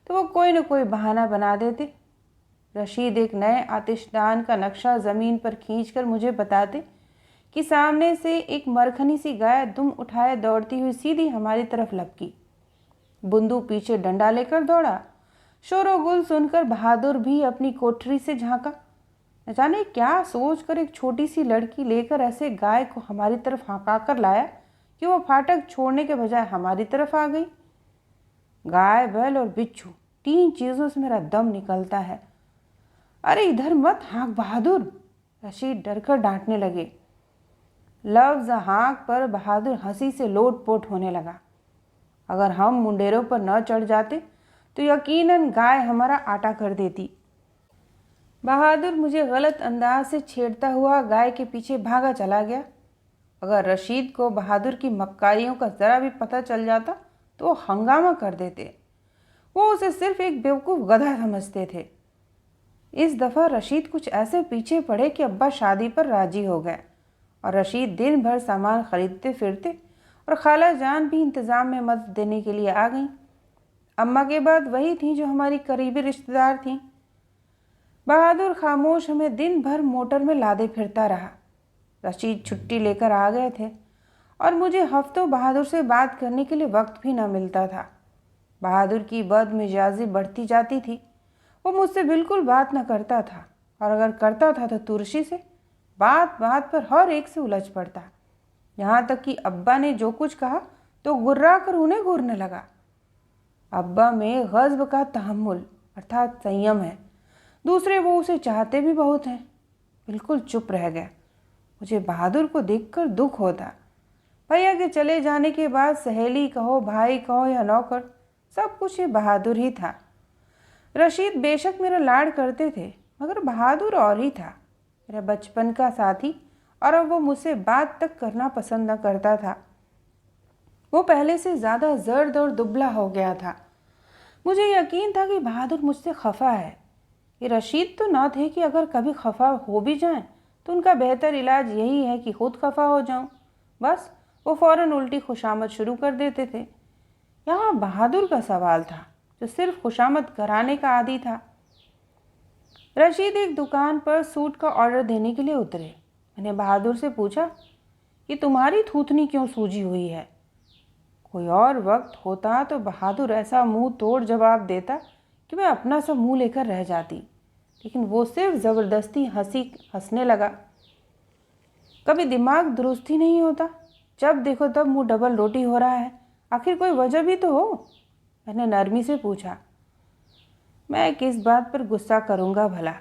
तो वो कोई न कोई बहाना बना देते। रशीद एक नए आतिशदान का नक्शा ज़मीन पर खींचकर मुझे बताते कि सामने से एक मरखनी सी गाय दुम उठाए दौड़ती हुई सीधी हमारी तरफ लपकी। बुंदू पीछे डंडा लेकर दौड़ा। शोरगुल सुनकर बहादुर भी अपनी कोठरी से झांका। न जाने क्या सोचकर एक छोटी सी लड़की लेकर ऐसे गाय को हमारी तरफ हाँका कर लाया कि वो फाटक छोड़ने के बजाय हमारी तरफ आ गई। गाय, बैल और बिच्छू, 3 चीज़ों से मेरा दम निकलता है। अरे इधर मत हाँक बहादुर, रशीद डरकर डांटने लगे। लफ्ज़ हाँक पर बहादुर हंसी से लोटपोट होने लगा। अगर हम मुंडेरों पर न चढ़ जाते तो यकीनन गाय हमारा आटा कर देती। बहादुर मुझे गलत अंदाज से छेड़ता हुआ गाय के पीछे भागा चला गया। अगर रशीद को बहादुर की मक्कारियों का ज़रा भी पता चल जाता तो वो हंगामा कर देते। वो उसे सिर्फ एक बेवकूफ़ गधा समझते थे। इस दफ़ा रशीद कुछ ऐसे पीछे पड़े कि अब्बा शादी पर राजी हो गए और रशीद दिन भर सामान खरीदते फिरते और खाला जान भी इंतज़ाम में मदद देने के लिए आ गईं। अम्मा के बाद वही थी जो हमारी करीबी रिश्तेदार थीं। बहादुर खामोश हमें दिन भर मोटर में लादे फिरता रहा। रशीद छुट्टी लेकर आ गए थे और मुझे हफ्तों बहादुर से बात करने के लिए वक्त भी न मिलता था। बहादुर की बदमिजाजी बढ़ती जाती थी। वो मुझसे बिल्कुल बात न करता था और अगर करता था तो तुरशी से, बात बात पर हर एक से उलझ पड़ता। यहाँ तक कि अब्बा ने जो कुछ कहा तो गुर्रा कर उन्हें घूरने लगा। अब्बा में ग़ज़ब का तहम्मुल अर्थात संयम है, दूसरे वो उसे चाहते भी बहुत हैं। बिल्कुल चुप रह गया। मुझे बहादुर को देखकर दुख होता। भैया के चले जाने के बाद सहेली कहो, भाई कहो या नौकर, सब कुछ ये बहादुर ही था। रशीद बेशक मेरा लाड करते थे, मगर बहादुर और ही था, मेरा बचपन का साथी, और अब वो मुझसे बात तक करना पसंद न करता था। वो पहले से ज़्यादा जर्द और दुबला हो गया था। मुझे यकीन था कि बहादुर मुझसे खफा है। ये रशीद तो न थे कि अगर कभी खफा हो भी जाएं तो उनका बेहतर इलाज यही है कि खुद खफा हो जाऊं। बस वो फ़ौरन उल्टी खुशामद शुरू कर देते थे। यहाँ बहादुर का सवाल था जो सिर्फ खुशामद कराने का आदी था। रशीद एक दुकान पर सूट का ऑर्डर देने के लिए उतरे। मैंने बहादुर से पूछा कि तुम्हारी थूथनी क्यों सूजी हुई है। कोई और वक्त होता तो बहादुर ऐसा मुंह तोड़ जवाब देता कि मैं अपना सा मुंह लेकर रह जाती, लेकिन वो सिर्फ ज़बरदस्ती हंसने लगा। कभी दिमाग दुरुस्त ही नहीं होता, जब देखो तब मुंह डबल रोटी हो रहा है। आखिर कोई वजह भी तो हो, मैंने नरमी से पूछा। मैं किस बात पर गुस्सा करूँगा भला।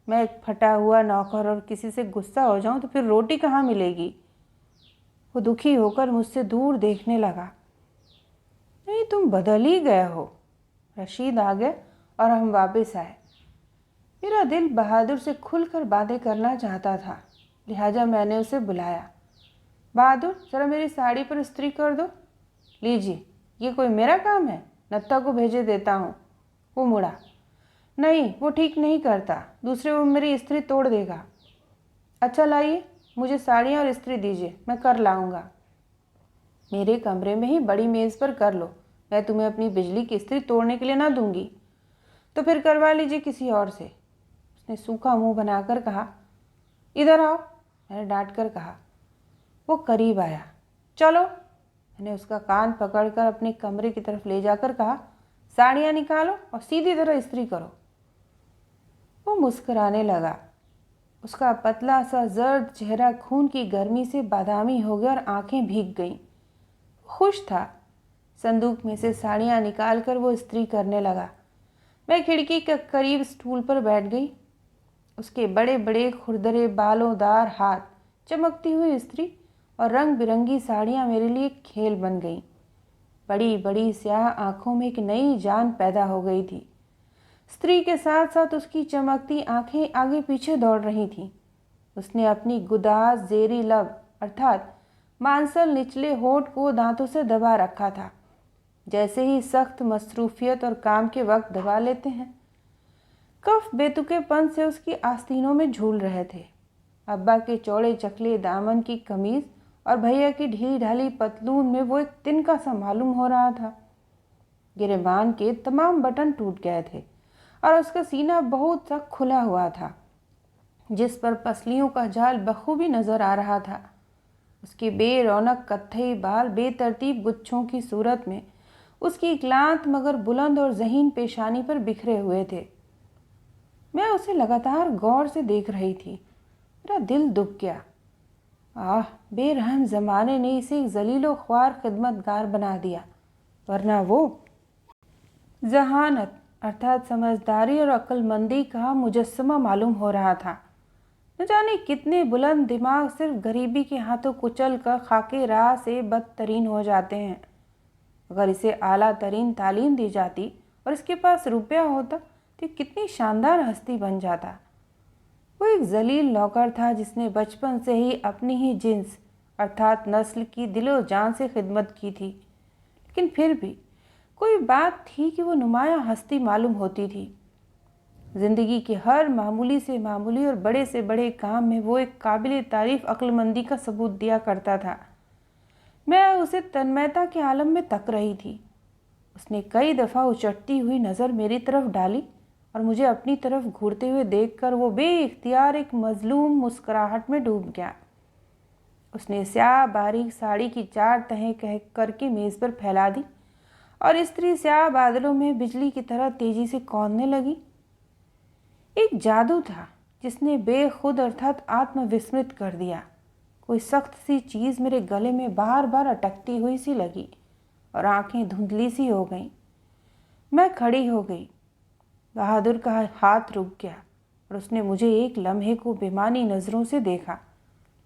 मैं एक फटा हुआ नौकर और किसी से गुस्सा हो जाऊँ तो फिर रोटी कहाँ मिलेगी। वो दुखी होकर मुझसे दूर देखने लगा। नहीं, तुम बदल ही गए हो। रशीद आ गए और हम वापस आए। मेरा दिल बहादुर से खुलकर बातें करना चाहता था, लिहाजा मैंने उसे बुलाया। बहादुर, ज़रा मेरी साड़ी पर इस्त्री कर दो। लीजिए, ये कोई मेरा काम है, नत्था को भेजे देता हूँ। वो मुड़ा। नहीं, वो ठीक नहीं करता, दूसरे वो मेरी इस्त्री तोड़ देगा। अच्छा लाइए, मुझे साड़ियाँ और इस्त्री दीजिए, मैं कर लाऊंगा। मेरे कमरे में ही बड़ी मेज़ पर कर लो, मैं तुम्हें अपनी बिजली की इस्त्री तोड़ने के लिए ना दूंगी। तो फिर करवा लीजिए किसी और से। उसने सूखा मुंह बनाकर कहा। इधर आओ, मैंने डांट कर कहा। वो करीब आया। चलो, मैंने उसका कान पकड़कर अपने कमरे की तरफ ले जाकर कहा। साड़ियाँ निकालो और सीधी तरह इस्त्री करो। वो मुस्कुराने लगा। उसका पतला सा जर्द चेहरा खून की गर्मी से बादामी हो गया और आंखें भीग गईं। खुश था। संदूक में से साड़ियाँ निकालकर वो इस्त्री करने लगा। मैं खिड़की के करीब स्टूल पर बैठ गई। उसके बड़े बड़े खुरदरे बालोंदार हाथ, चमकती हुई इस्त्री और रंग बिरंगी साड़ियाँ मेरे लिए खेल बन गईं। बड़ी बड़ी स्याह आँखों में एक नई जान पैदा हो गई थी। स्त्री के साथ साथ उसकी चमकती आंखें आगे पीछे दौड़ रही थीं। उसने अपनी गुदाज जेरी लब अर्थात मांसल निचले होठ को दांतों से दबा रखा था, जैसे ही सख्त मसरूफियत और काम के वक्त दबा लेते हैं। कफ बेतुकेपन से उसकी आस्तीनों में झूल रहे थे। अब्बा के चौड़े चकले दामन की कमीज और भैया की ढीली ढाली पतलून में वो एक तिनका सा मालूम हो रहा था। गिरेबान के तमाम बटन टूट गए थे। और उसका सीना बहुत सा खुला हुआ था, जिस पर पसलियों का जाल बखूबी नजर आ रहा था। उसके बेरौनक कत्थई बाल बेतरतीब गुच्छों की सूरत में उसकी क्लांत मगर बुलंद और ज़हीन पेशानी पर बिखरे हुए थे। मैं उसे लगातार गौर से देख रही थी। मेरा दिल दुख गया। आह, बेरहम ज़माने ने इसे एक जलीलो ख्वार खिदमतगार बना दिया, वरना वो जहानत अर्थात समझदारी और अक्लमंदी का मुजस्समा मालूम हो रहा था। न जाने कितने बुलंद दिमाग सिर्फ गरीबी के हाथों कुचल कर खाके राह से बदतरीन हो जाते हैं। अगर इसे आला तरीन तालीम दी जाती और इसके पास रुपया होता तो कितनी शानदार हस्ती बन जाता। वो एक जलील नौकर था जिसने बचपन से ही अपनी ही जिन्स अर्थात नस्ल की दिलो जान से खिदमत की थी, लेकिन फिर भी कोई बात थी कि वो नुमाया हस्ती मालूम होती थी। जिंदगी के हर मामूली से मामूली और बड़े से बड़े काम में वो एक काबिल तारीफ अक्लमंदी का सबूत दिया करता था। मैं उसे तन्मयता के आलम में तक रही थी। उसने कई दफ़ा उचटती हुई नज़र मेरी तरफ डाली और मुझे अपनी तरफ घूरते हुए देखकर वो बेइख्तियार एक मजलूम मुस्कुराहट में डूब गया। उसने स्याह बारीक साड़ी की 4 तहें कह करके मेज़ पर फैला दी और स्त्री स्याह बादलों में बिजली की तरह तेजी से कौंधने लगी। एक जादू था जिसने बेखुद अर्थात आत्मविस्मृत कर दिया। कोई सख्त सी चीज़ मेरे गले में बार बार अटकती हुई सी लगी और आंखें धुंधली सी हो गईं। मैं खड़ी हो गई। बहादुर का हाथ रुक गया और उसने मुझे एक लम्हे को बेमानी नज़रों से देखा,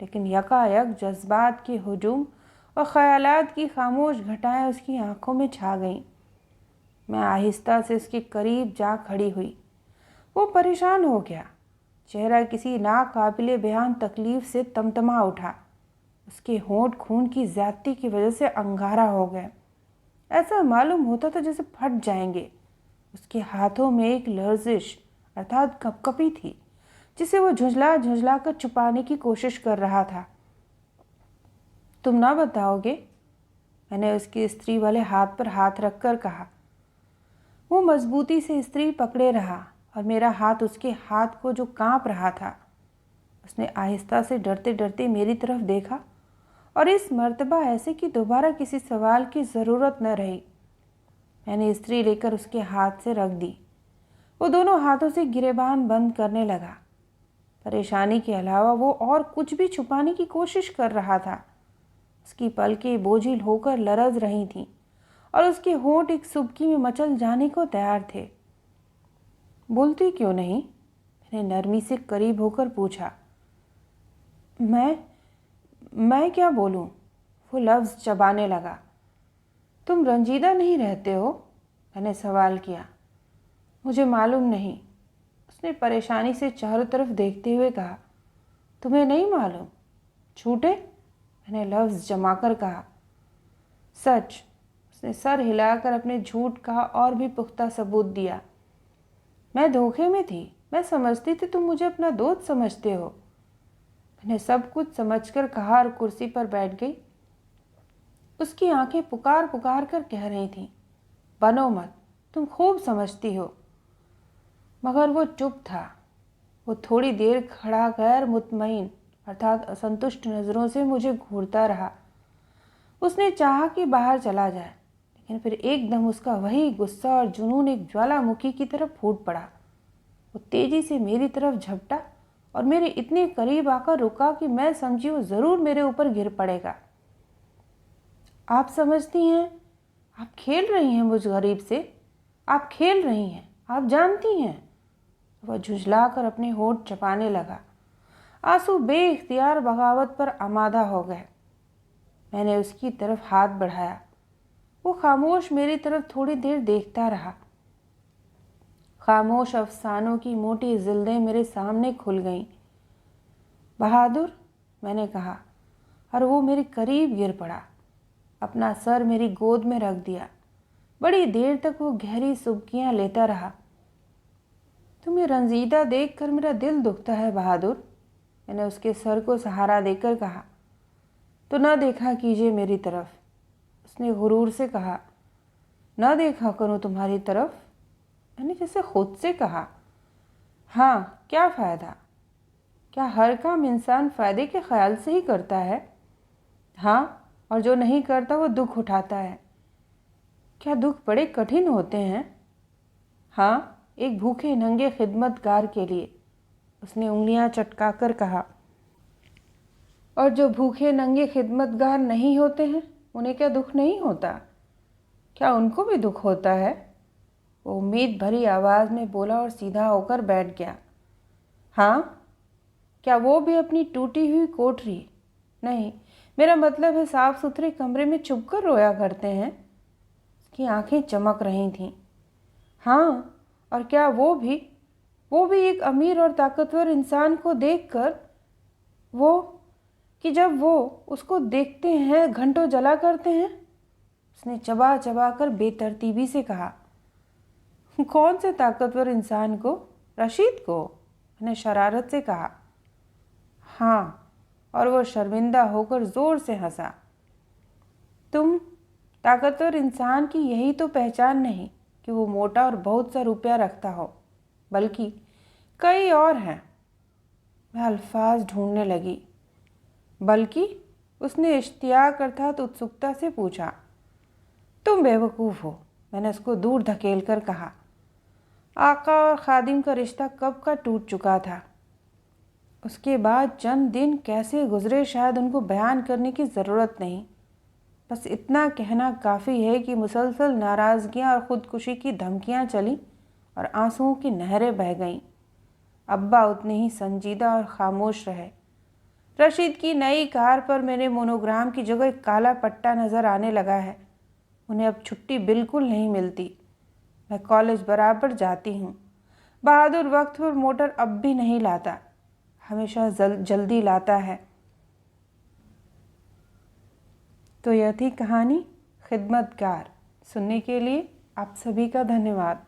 लेकिन यकायक जज्बात के हुजूम और ख़यालात की खामोश घटाएं उसकी आंखों में छा गईं। मैं आहिस्ता से उसके करीब जा खड़ी हुई। वो परेशान हो गया। चेहरा किसी नाकाबिले बयान तकलीफ से तमतमा उठा। उसके होंठ खून की ज़्यादती की वजह से अंगारा हो गए। ऐसा मालूम होता था जैसे फट जाएंगे। उसके हाथों में एक लर्जिश अर्थात कपकपी थी जिसे वो झुंझला झुंझला कर छुपाने की कोशिश कर रहा था। तुम ना बताओगे? मैंने उसकी स्त्री वाले हाथ पर हाथ रखकर कहा। वो मजबूती से स्त्री पकड़े रहा और मेरा हाथ उसके हाथ को जो कांप रहा था। उसने आहिस्ता से डरते डरते मेरी तरफ देखा और इस मर्तबा ऐसे कि दोबारा किसी सवाल की ज़रूरत न रही। मैंने स्त्री लेकर उसके हाथ से रख दी। वो दोनों हाथों से गिरेबान बंद करने लगा। परेशानी के अलावा वो और कुछ भी छुपाने की कोशिश कर रहा था। उसकी पलकें बोझिल होकर लरज रही थीं और उसके होंठ एक सुबकी में मचल जाने को तैयार थे। बोलती क्यों नहीं? मैंने नरमी से करीब होकर पूछा। मैं क्या बोलूं? वो लफ्ज़ चबाने लगा। तुम रंजीदा नहीं रहते हो? मैंने सवाल किया। मुझे मालूम नहीं, उसने परेशानी से चारों तरफ देखते हुए कहा। तुम्हें नहीं मालूम? झूठे? मैंने लफ्ज़ जमाकर कहा। सच। उसने सर हिलाकर अपने झूठ का और भी पुख्ता सबूत दिया। मैं धोखे में थी। मैं समझती थी तुम मुझे अपना दोस्त समझते हो। मैंने सब कुछ समझकर कहा और कुर्सी पर बैठ गई। उसकी आंखें पुकार पुकार कर कह रही थीं, बनो मत, तुम खूब समझती हो। मगर वो चुप था। वो थोड़ी देर खड़ा गैर मुतमईन अर्थात असंतुष्ट नज़रों से मुझे घूरता रहा। उसने चाहा कि बाहर चला जाए, लेकिन फिर एकदम उसका वही गुस्सा और जुनून एक ज्वालामुखी की तरफ फूट पड़ा। वो तेजी से मेरी तरफ झपटा और मेरे इतने करीब आकर रुका कि मैं समझी वो ज़रूर मेरे ऊपर गिर पड़ेगा। आप समझती हैं, आप खेल रही हैं मुझ गरीब से। आप खेल रही हैं, आप जानती हैं। वह झुंझलाकर अपने होंठ चबाने लगा। आंसू बेइख्तियार बगावत पर आमादा हो गए। मैंने उसकी तरफ हाथ बढ़ाया। वो खामोश मेरी तरफ थोड़ी देर देखता रहा। खामोश अफसानों की मोटी जिल्दें मेरे सामने खुल गईं। बहादुर, मैंने कहा, और वो मेरे करीब गिर पड़ा। अपना सर मेरी गोद में रख दिया। बड़ी देर तक वो गहरी सुबकियां लेता रहा। तुम्हें रंजीदा देखकर मेरा दिल दुखता है बहादुर, मैंने उसके सर को सहारा देकर कहा। तो न देखा कीजिए मेरी तरफ, उसने गुरूर से कहा। न देखा करूं तुम्हारी तरफ? मैंने जैसे खुद से कहा, हाँ क्या फ़ायदा? क्या हर काम इंसान फ़ायदे के ख्याल से ही करता है? हाँ, और जो नहीं करता वो दुख उठाता है। क्या दुख बड़े कठिन होते हैं? हाँ, एक भूखे नंगे खिदमतगार के लिए, उसने उंगलियां चटकाकर कहा। और जो भूखे नंगे खिदमतगार नहीं होते हैं, उन्हें क्या दुख नहीं होता? क्या उनको भी दुख होता है? वो उम्मीद भरी आवाज़ में बोला और सीधा होकर बैठ गया। हाँ, क्या वो भी अपनी टूटी हुई कोठरी, नहीं, मेरा मतलब है साफ सुथरे कमरे में छुपकर रोया करते हैं? उसकी आंखें चमक रही थीं। हाँ, और क्या वो भी एक अमीर और ताकतवर इंसान को देखकर, वो कि जब वो उसको देखते हैं घंटों जला करते हैं? उसने चबा चबा कर बेतरतीबी से कहा। कौन से ताकतवर इंसान को? रशीद को, मैंने शरारत से कहा। हाँ, और वो शर्मिंदा होकर जोर से हंसा। तुम ताकतवर इंसान की यही तो पहचान नहीं कि वो मोटा और बहुत सा रुपया रखता हो, बल्कि कई और हैं। मैं अल्फाज ढूंढने लगी। बल्कि, उसने इश्तियाक अर्थात उत्सुकता से पूछा। तुम बेवकूफ़ हो, मैंने उसको दूर धकेल कर कहा। आका और खादिम का रिश्ता कब का टूट चुका था। उसके बाद चंद दिन कैसे गुजरे शायद उनको बयान करने की ज़रूरत नहीं। बस इतना कहना काफ़ी है कि मुसलसल नाराज़गियाँ और ख़ुदकुशी की धमकियाँ चलीं और आंसुओं की नहरें बह गईं। अब्बा उतने ही संजीदा और खामोश रहे। रशीद की नई कार पर मेरे मोनोग्राम की जगह एक काला पट्टा नज़र आने लगा है। उन्हें अब छुट्टी बिल्कुल नहीं मिलती। मैं कॉलेज बराबर जाती हूँ। बहादुर वक्त पर मोटर अब भी नहीं लाता, हमेशा जल्दी लाता है। तो यह थी कहानी खिदमतगार। सुनने के लिए आप सभी का धन्यवाद।